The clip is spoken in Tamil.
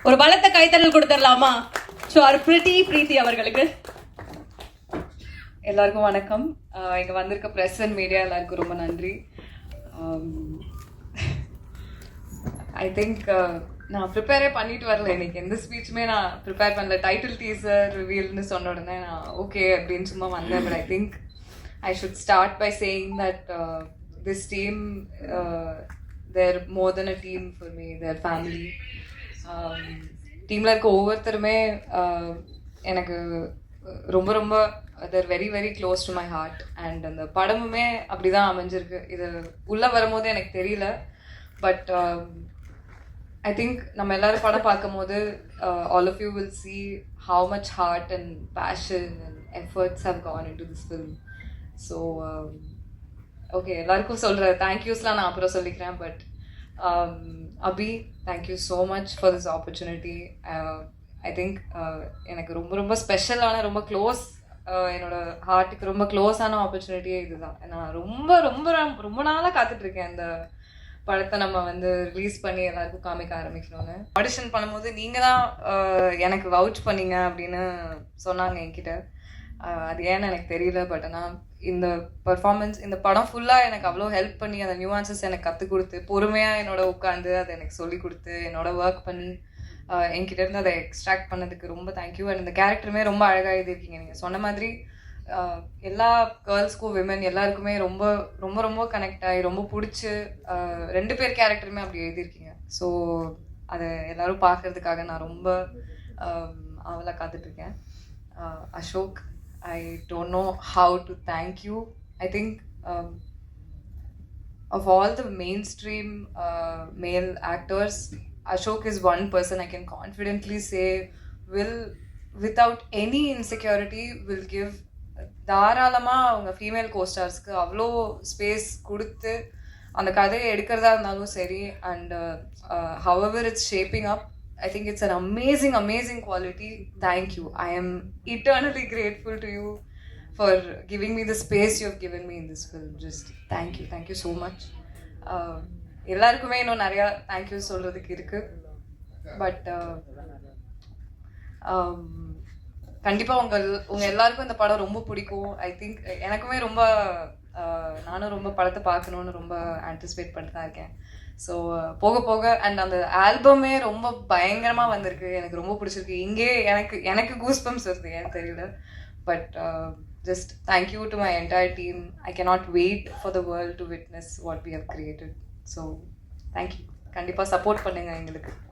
ஒரு பலத்த கைத்தறல் கொடுத்துடலாமா? ஸோ ஆர் பிரீத்தி அவர்களுக்கு. எல்லாருக்கும் வணக்கம். இங்கே வந்திருக்க ப்ரெஸ் அண்ட் மீடியா எல்லாருக்கும் ரொம்ப நன்றி. ஐ திங்க் நான் ப்ரிப்பேரே பண்ணிட்டு வரல. இன்னைக்கு எந்த ஸ்பீச்சுமே நான் ப்ரிப்பேர் பண்ணல. டைட்டில் டீசர் ரிவீல்னு சொன்ன உடனே நான் ஓகே அப்படின்னு சும்மா வந்தேன். But I think I should start by saying that this team they're more than a team for me, their family. டீமில் இருக்க ஒவ்வொருத்தருமே எனக்கு ரொம்ப ரொம்ப they're very very close to my heart. And அந்த படமுமே அப்படி தான் அமைஞ்சிருக்கு. இது உள்ளே வரும்போது எனக்கு தெரியல. பட் I think நம்ம எல்லாரும் படம் பார்க்கும் போது all of you will see how much heart and passion and efforts have gone into this film. So okay, எல்லாருக்கும் சொல்ற தேங்க்யூஸ்லாம் நான் அப்புறம் சொல்லிக்கிறேன். But Abhi, thank you so much for this opportunity. I think எனக்கு ரொம்ப ரொம்ப ஸ்பெஷலான, ரொம்ப க்ளோஸ், என்னோட ஹார்ட்டுக்கு ரொம்ப க்ளோஸான ஆப்பர்ச்சுனிட்டியே இதுதான். நான் ரொம்ப ரொம்ப ரொம்ப நாளாக காத்துட்ருக்கேன் இந்த படத்தை நம்ம வந்து ரிலீஸ் பண்ணி எல்லாருக்கும் காமிக்க ஆரம்பிக்கணும்னு. ஆடிஷன் பண்ணும்போது நீங்கள் தான் எனக்கு வவுச் பண்ணீங்க அப்படின்னு சொன்னாங்க என்கிட்ட. அது ஏன்னு எனக்கு தெரியல. பட் ஆனால் இந்த பர்ஃபார்மன்ஸ், இந்த படம் ஃபுல்லாக எனக்கு அவ்வளோ ஹெல்ப் பண்ணி அந்த நியூஆன்சஸ் எனக்கு கற்றுக் கொடுத்து, பொறுமையாக என்னோட உட்காந்து அதை எனக்கு சொல்லி கொடுத்து, என்னோட ஒர்க் பண்ணி என்கிட்ட இருந்து அதை எக்ஸ்ட்ராக்ட் பண்ணதுக்கு ரொம்ப தேங்க்யூ. அண்ட் இந்த கேரக்டருமே ரொம்ப அழகாக எழுதியிருக்கீங்க. நீங்கள் சொன்ன மாதிரி எல்லா கேர்ள்ஸ்க்கும், விமன் எல்லாருக்குமே ரொம்ப ரொம்ப ரொம்ப கனெக்ட் ஆகி ரொம்ப பிடிச்சி 2 பேர் கேரக்டருமே அப்படி எழுதியிருக்கீங்க. ஸோ அதை எல்லோரும் பார்க்கறதுக்காக நான் ரொம்ப அவளாக காத்துட்ருக்கேன். Ashok, I don't know how to thank you. I think of all the mainstream male actors, Ashok is one person I can confidently say will, without any insecurity, will give தாராளமாக அவங்க ஃபீமேல் கோஸ்டார்ஸ்க்கு அவ்வளோ ஸ்பேஸ் கொடுத்து அந்த கதையை எடுக்கிறதா இருந்தாலும் சரி. And however it's shaping up, I think it's an amazing quality. Thank you. I am eternally grateful to you for giving me the space you have given me in this film. Just thank you so much. எல்லாருக்குமே இன்னும் நிறையா தேங்க்யூ சொல்கிறதுக்கு இருக்குது. பட் கண்டிப்பாக உங்கள் எல்லாருக்கும் இந்த படம் ரொம்ப பிடிக்கும். ஐ திங்க் எனக்குமே ரொம்ப நானும் ரொம்ப படத்தை பார்க்கணுன்னு ரொம்ப ஆன்டிசிபேட் பண்ணிட்டு தான் இருக்கேன். ஸோ போக போக அண்ட் அந்த ஆல்பமே ரொம்ப பயங்கரமாக வந்திருக்கு. எனக்கு ரொம்ப பிடிச்சிருக்கு. இங்கே எனக்கு கூஸ் பம்ப்ஸ் வருது, ஏன்னு தெரியல. But just thank you to my entire team. I cannot wait for the world to witness what we have created. So thank you. கண்டிப்பாக சப்போர்ட் பண்ணுங்கள் எங்களுக்கு.